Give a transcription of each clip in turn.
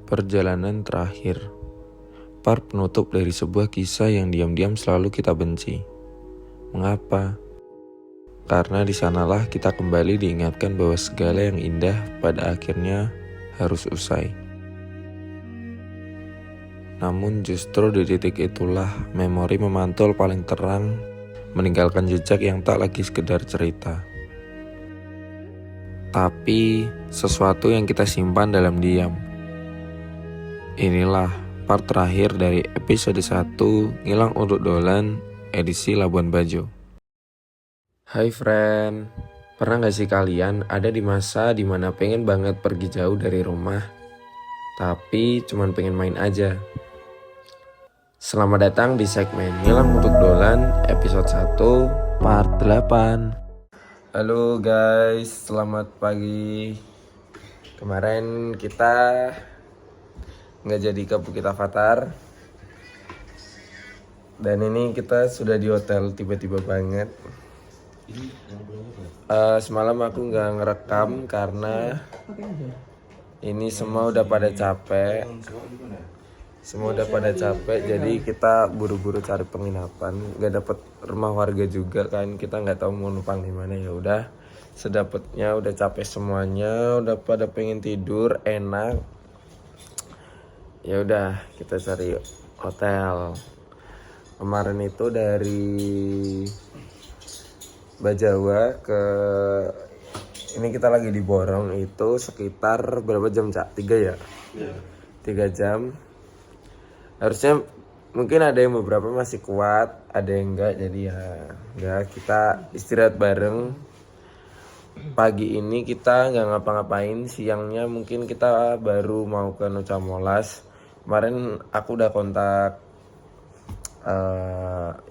Perjalanan terakhir, part penutup dari sebuah kisah yang diam-diam selalu kita benci. Mengapa? Karena di sanalah kita kembali diingatkan bahwa segala yang indah pada akhirnya harus usai. Namun justru di titik itulah memori memantul paling terang, meninggalkan jejak yang tak lagi sekedar cerita, tapi sesuatu yang kita simpan dalam diam. Inilah part terakhir dari episode 1 Ngilang Untuk Dolan edisi Labuan Bajo. Hai friend, pernah gak sih kalian ada di masa dimana pengen banget pergi jauh dari rumah, tapi cuman pengen main aja? Selamat datang di segmen Ngilang Untuk Dolan episode 1 part 8. Halo guys, selamat pagi. Kemarin kita nggak jadi ke Bukit Avatar, dan ini kita sudah di hotel tiba-tiba banget. Semalam aku nggak ngerekam karena ini semua udah pada capek. Jadi kita buru-buru cari penginapan. Nggak dapet rumah warga juga kan, kita nggak tahu mau numpang di mana. Ya udah, sedapetnya udah capek semuanya, udah pada pengen tidur enak. Ya udah, kita cari hotel. Kemarin itu dari Bajawa ke ini kita lagi di Borong itu sekitar berapa jam, Cak? 3 ya? 3 jam. Harusnya mungkin ada yang beberapa masih kuat, ada yang enggak. Jadi ya kita istirahat bareng. Pagi ini kita nggak ngapa-ngapain, siangnya mungkin kita baru mau ke Nusa Molas. Kemarin aku udah kontak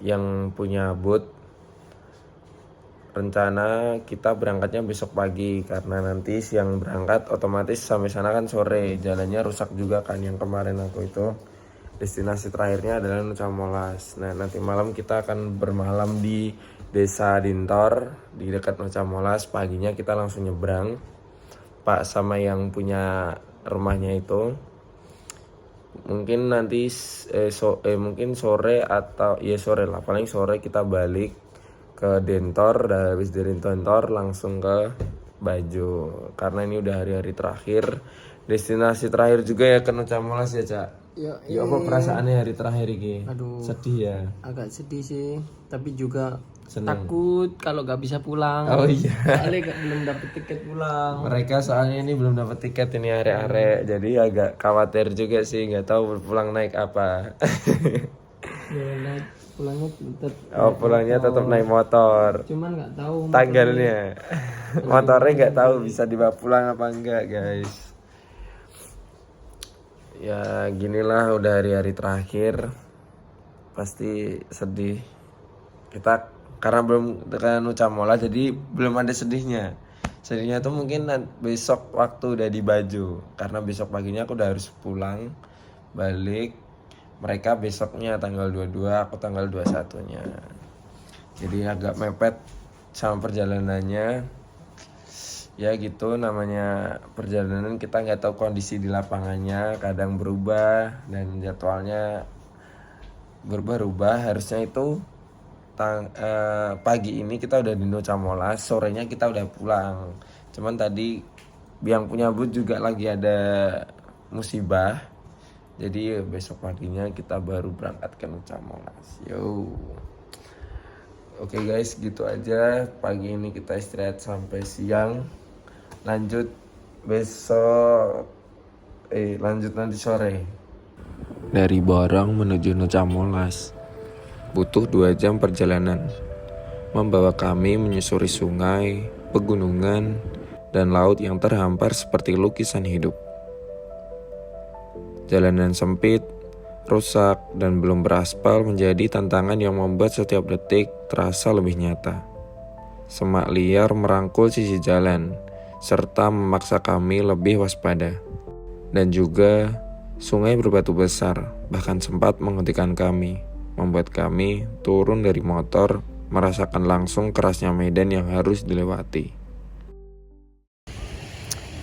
yang punya booth. Rencana kita berangkatnya besok pagi karena nanti siang berangkat otomatis sampai sana kan sore. Jalannya rusak juga kan, yang kemarin aku itu. Destinasi terakhirnya adalah Nusa Molas. Nah, nanti malam kita akan bermalam di Desa Dintor di dekat Nusa Molas. Paginya kita langsung nyebrang. Pak sama yang punya rumahnya itu mungkin nanti mungkin sore atau ya sore lah, paling sore kita balik ke Dentor. Dan habis dari Dentor langsung ke Bajo karena ini udah hari-hari terakhir, destinasi terakhir juga ya ke Nusa Molas ya, Cak. Ya apa perasaannya hari terakhir ini? Aduh, sedih ya? agak sedih sih, tapi juga Senang. takut kalau gak bisa pulang. Oh iya. Soalnya belum dapet tiket pulang. Mereka soalnya ini belum dapat tiket ini arek-arek, jadi agak khawatir juga sih, nggak tahu pulang naik apa. Ya, pulangnya Pulangnya tetap naik motor. Cuman nggak tahu Tanggalnya, motornya nggak tahu bisa dibawa pulang apa enggak, guys. Ya ginilah, udah hari-hari terakhir, pasti sedih. Kita karena belum ke Nusa Molas jadi belum ada sedihnya. Sedihnya tuh mungkin besok waktu udah di Bajo, karena besok paginya aku udah harus pulang balik. Mereka besoknya tanggal 22, aku tanggal 21-nya. Jadi agak mepet sama perjalanannya. Ya gitu, namanya perjalanan, kita nggak tahu kondisi di lapangannya, kadang berubah dan jadwalnya berubah-ubah. Harusnya itu pagi ini kita udah di Nusa Molas, sorenya kita udah pulang. Cuman tadi yang punya booth juga lagi ada musibah, jadi besok paginya kita baru berangkat ke Nusa Molas. Yo. Oke guys, gitu aja. Pagi ini kita istirahat sampai siang. Lanjut besok lanjut nanti sore. Dari Borong menuju Nusa Molas butuh 2 jam perjalanan, membawa kami menyusuri sungai, pegunungan, dan laut yang terhampar seperti lukisan hidup. Jalanan sempit, rusak, dan belum beraspal menjadi tantangan yang membuat setiap detik terasa lebih nyata. Semak liar merangkul sisi jalan, serta memaksa kami lebih waspada. Dan juga sungai berbatu besar bahkan sempat menghentikan kami, membuat kami turun dari motor, merasakan langsung kerasnya medan yang harus dilewati.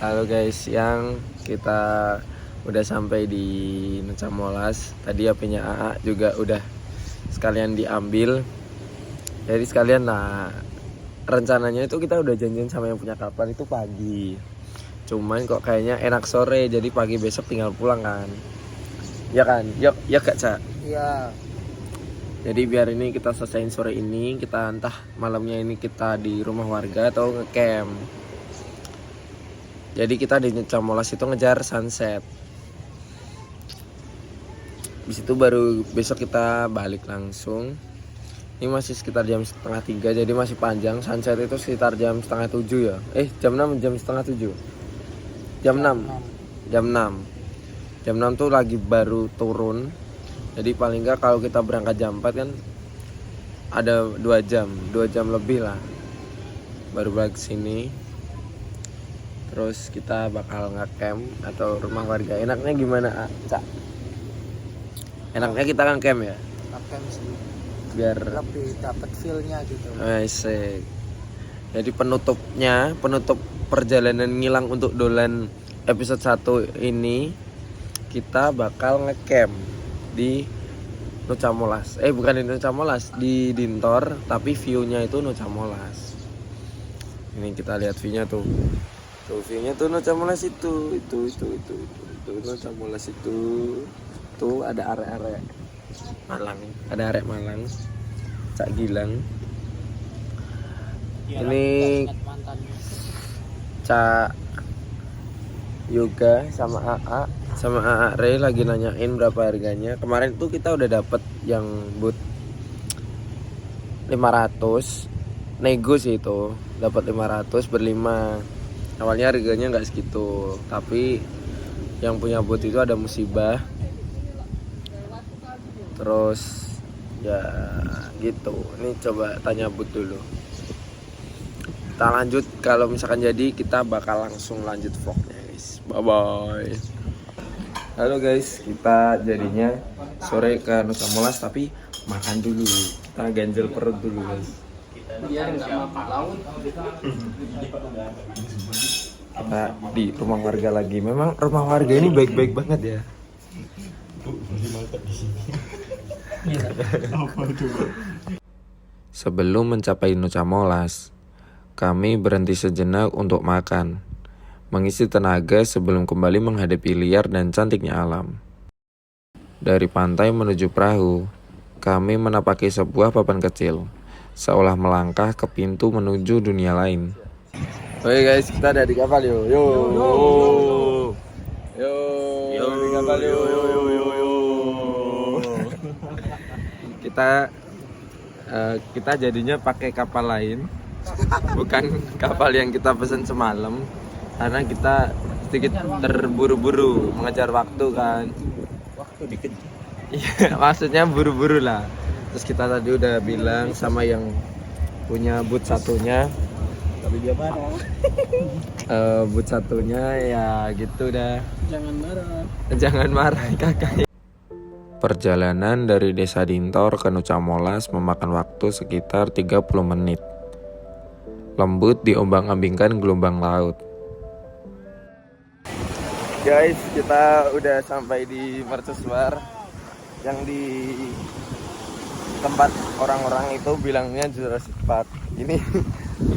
Halo guys, yang kita udah sampai di Nusa Molas. Tadi HP-nya AA juga udah sekalian diambil. Jadi sekalian lah, rencananya itu kita udah janjian sama yang punya kapal itu pagi. Cuman kok kayaknya enak sore, jadi pagi besok tinggal pulang kan. Ya kan? Ya Kak Ca. Iya. Jadi biar ini kita selesaiin sore ini, kita entah malamnya ini kita di rumah warga atau ngecamp. Jadi kita di Nusa Molas itu ngejar sunset. Habis itu baru besok kita balik langsung. Ini masih sekitar jam setengah 3, jadi masih panjang. Sunset itu sekitar jam setengah 7 ya. Jam 6, jam setengah 7. Jam 6. Jam 6. Jam 6 tuh lagi baru turun. Jadi paling enggak kalau kita berangkat jam 4 kan ada 2 jam lebih lah. Baru balik sini. Terus kita bakal nge-camp atau rumah warga. Enaknya gimana, Cak? Enaknya kita kan camp ya? Camp sih. Biar Lebih dapat feel-nya gitu. asik. Jadi penutup perjalanan ngilang untuk dolan episode 1 ini kita bakal ngecamp di Nusa Molas. Bukan di Nusa Molas, di Dintor, tapi view-nya itu Nusa Molas. Ini kita lihat view-nya tuh. Tuh view-nya tuh Nusa Molas itu Nusa Molas itu. Tuh ada arek-arek Malang, ada arek Malang. Cak Gilang. Ya, ini Cak Yoga sama AA Ray lagi nanyain berapa harganya. Kemarin tuh kita udah dapet yang boot 500, nego sih itu, dapat 500 berlima. Awalnya harganya nggak segitu, tapi yang punya boot itu ada musibah. Terus ya gitu. Ini coba tanya boot dulu. Kita lanjut, kalau misalkan jadi kita bakal langsung lanjut vlognya guys. Bye bye. Halo guys, kita jadinya sore ke Nusa Molas tapi makan dulu. Kita ganjel perut dulu guys. Biar nggak mabuk laut. Kita di rumah warga lagi. Memang rumah warga ini baik-baik banget ya. Sebelum mencapai Nusa Molas, kami berhenti sejenak untuk makan, mengisi tenaga sebelum kembali menghadapi liar dan cantiknya alam. Dari pantai menuju perahu, kami menapaki sebuah papan kecil, seolah melangkah ke pintu menuju dunia lain. Oke guys, kita ada di kapal yo. Yo di kapal yo. Kita jadinya pakai kapal lain, bukan kapal yang kita pesan semalam, karena kita sedikit terburu-buru mengejar waktu kan. Waktu dikit. Iya, maksudnya buru-buru lah. Terus kita tadi udah bilang sama yang punya boot satunya, Tapi dia marah. boot satunya ya gitu dah. Jangan marah. Kakak. Perjalanan dari desa Dintor ke Nusa Molas memakan waktu sekitar 30 menit. Lembut diombang-ambingkan gelombang laut. Guys, kita udah sampai di mercusuar yang di tempat orang-orang itu bilangnya Jurassic Park. Ini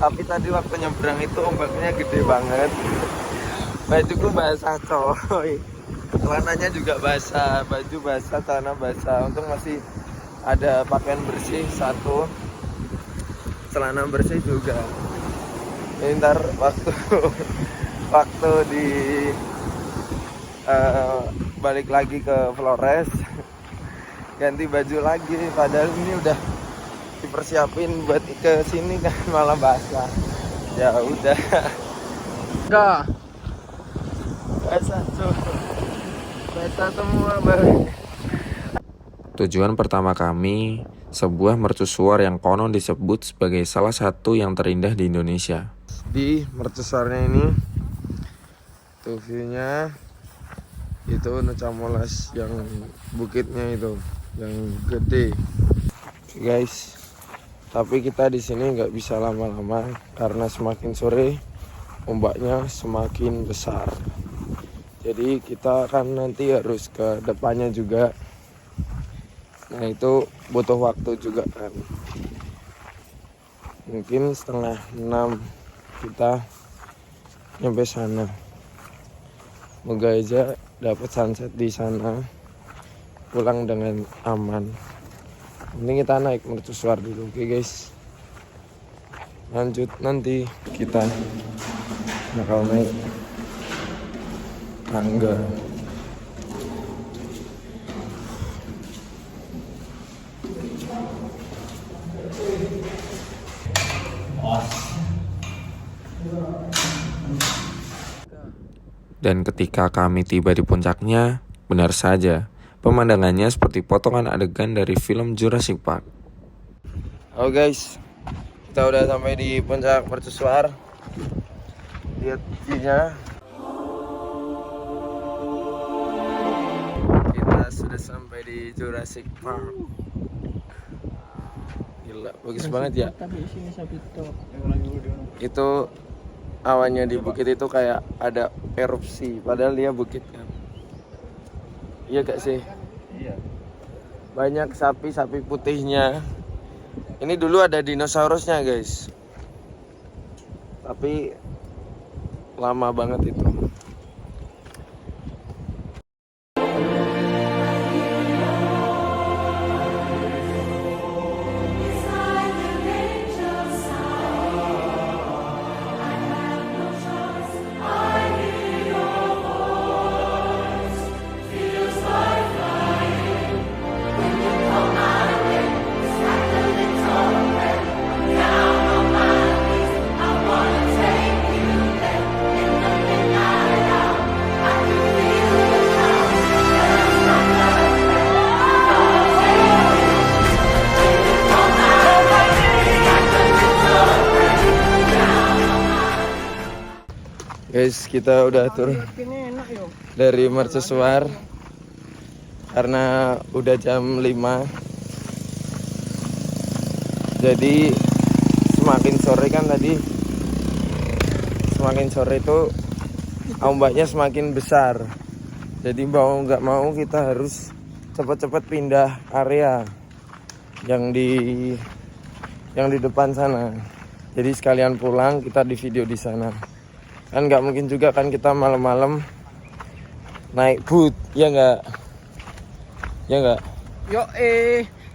tapi tadi waktu nyebrang itu ombaknya gede banget. Bajuku basah coy. Celananya juga basah, baju basah, celana basah. Untung masih ada pakaian bersih satu, celana bersih juga. Ini ntar waktu di balik lagi ke Flores ganti baju lagi. Padahal ini udah dipersiapin buat ke sini kan malah basah. Ya udah. Enggak. Basah tuh. Basah semua bang. Tujuan pertama kami sebuah mercusuar yang konon disebut sebagai salah satu yang terindah di Indonesia. Di mercusuarnya ini tuh view-nya itu Nusa Molas yang bukitnya itu yang gede. Guys, tapi kita di sini nggak bisa lama-lama karena semakin sore ombaknya semakin besar. Jadi kita akan nanti harus ke depannya juga. Nah itu butuh waktu juga kan. Mungkin 5:30 kita nyampe sana. Moga aja dapat sunset di sana, pulang dengan aman. Ini kita naik mercusuar dulu, oke guys. Lanjut nanti kita bakal naik tangga. Dan ketika kami tiba di puncaknya, benar saja, pemandangannya seperti potongan adegan dari film Jurassic Park. Halo guys, kita udah sampai di puncak mercusuar. Lihat view-nya. Kita sudah sampai di Jurassic Park. Gila, bagus banget ya. Itu awannya di bukit itu kayak ada erupsi, padahal dia bukit kan. Iya gak sih? Iya. Banyak sapi putihnya. Ini dulu ada dinosaurusnya guys. Tapi lama banget itu. Guys, kita udah turun dari mercusuar karena udah jam 5. Jadi semakin sore kan tadi, semakin sore itu ombaknya semakin besar. Jadi mau nggak mau kita harus cepat-cepat pindah area yang di depan sana. Jadi sekalian pulang kita di video di sana. Kan nggak mungkin juga kan kita malam-malam naik boot, ya nggak? Ya nggak? Yo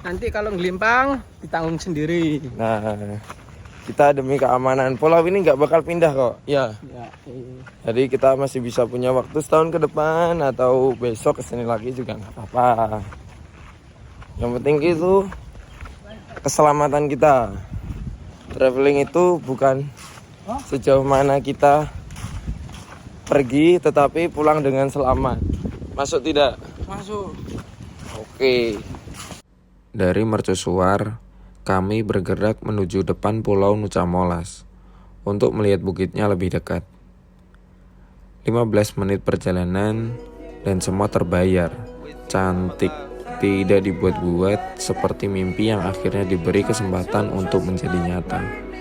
nanti kalau ngelimpang ditanggung sendiri. Nah, kita demi keamanan pulau ini nggak bakal pindah kok, ya. Ya, Jadi kita masih bisa punya waktu setahun ke depan atau besok kesini lagi juga nggak apa-apa. Yang penting itu keselamatan kita. Traveling itu bukan sejauh mana kita pergi, tetapi pulang dengan selamat. Masuk tidak? masuk. Oke. Dari mercusuar, kami bergerak menuju depan Pulau Nusa Molas untuk melihat bukitnya lebih dekat. 15 menit perjalanan dan semua terbayar. Cantik, tidak dibuat-buat, seperti mimpi yang akhirnya diberi kesempatan untuk menjadi nyata.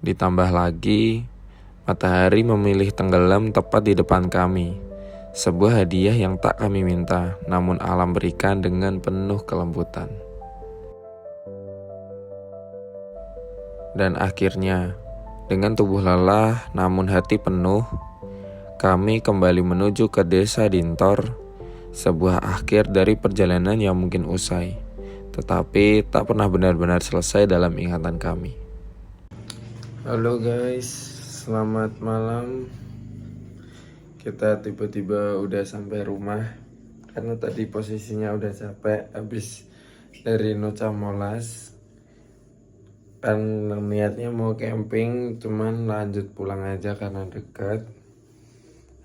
Ditambah lagi, matahari memilih tenggelam tepat di depan kami. Sebuah hadiah yang tak kami minta, namun alam berikan dengan penuh kelembutan. Dan akhirnya, dengan tubuh lelah namun hati penuh, kami kembali menuju ke desa Dintor, sebuah akhir dari perjalanan yang mungkin usai, tetapi tak pernah benar-benar selesai dalam ingatan kami. Halo guys, selamat malam. Kita tiba-tiba udah sampai rumah karena tadi posisinya udah capek habis dari Nusa Molas. Kan niatnya mau camping, cuman lanjut pulang aja karena dekat.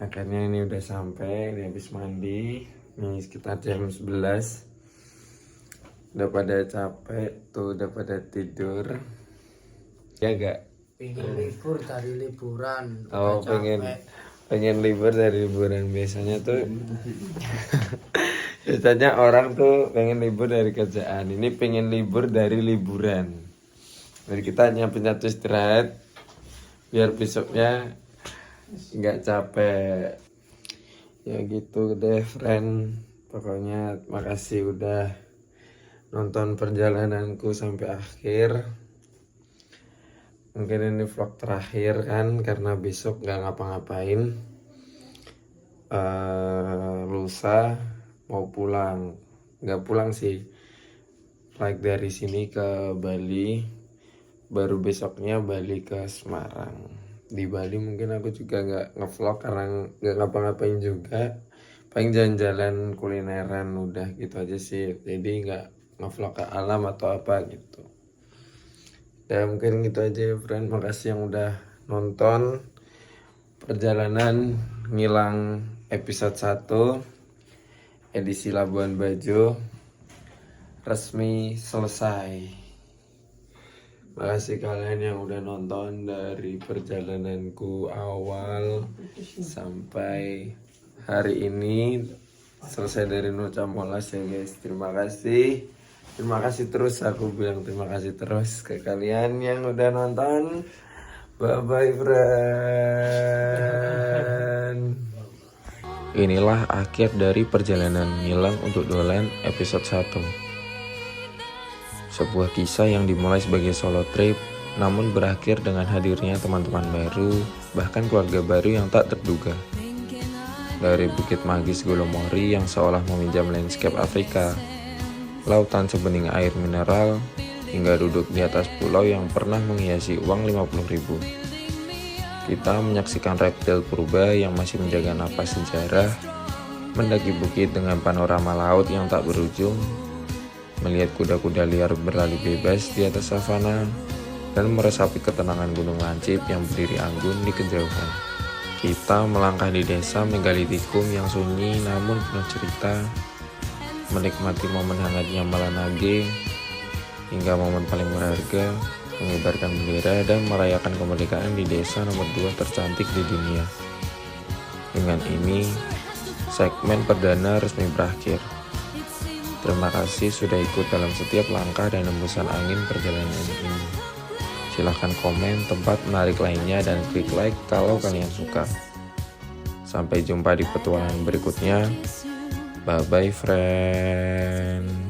Akhirnya ini udah sampai, ini habis mandi. Ini sekitar jam 11. Udah pada capek tuh, udah pada tidur. Ya gak? Pengen libur dari liburan. Oh, Udah pengen libur dari liburan. Biasanya tuh biasanya orang tuh pengen libur dari kerjaan. Ini pengen libur dari liburan. Jadi kita nyatu istirahat biar besoknya nggak capek. Ya gitu deh friend. Pokoknya makasih udah nonton perjalananku sampai akhir. Mungkin ini vlog terakhir kan, karena besok nggak ngapa-ngapain. Lusa mau pulang, nggak pulang sih, flight dari sini ke Bali, baru besoknya balik ke Semarang. Di Bali mungkin aku juga nggak ngevlog karena nggak ngapa-ngapain juga, paling jalan-jalan kulineran udah gitu aja sih, jadi nggak ngevlog ke alam atau apa gitu. Ya mungkin gitu aja ya friend, makasih yang udah nonton perjalanan ngilang episode 1 edisi Labuan Bajo resmi selesai. Makasih kalian yang udah nonton dari perjalananku awal sampai hari ini, selesai dari Nusa Molas ya guys. Terima kasih terus, aku bilang terima kasih terus ke kalian yang udah nonton. Bye bye friend. Inilah akhir dari perjalanan ngilang untuk Dolan episode 1. Sebuah kisah yang dimulai sebagai solo trip, namun berakhir dengan hadirnya teman-teman baru, bahkan keluarga baru yang tak terduga. Dari Bukit Magis Golomori yang seolah meminjam landscape Afrika, lautan sebening air mineral, hingga duduk di atas pulau yang pernah menghiasi uang 50.000. Kita menyaksikan reptil purba yang masih menjaga napas sejarah, mendaki bukit dengan panorama laut yang tak berujung, melihat kuda-kuda liar berlari bebas di atas savana, dan meresapi ketenangan Gunung Lancip yang berdiri anggun di kejauhan. Kita melangkah di desa Megalitikum yang sunyi namun penuh cerita, menikmati momen hangatnya Malanage, hingga momen paling berharga, mengibarkan bendera dan merayakan kemerdekaan di desa nomor 2 tercantik di dunia. Dengan ini, segmen perdana resmi berakhir. Terima kasih sudah ikut dalam setiap langkah dan hembusan angin perjalanan ini. Silahkan komen tempat menarik lainnya dan klik like kalau kalian suka. Sampai jumpa di petualangan berikutnya. Bye bye friend.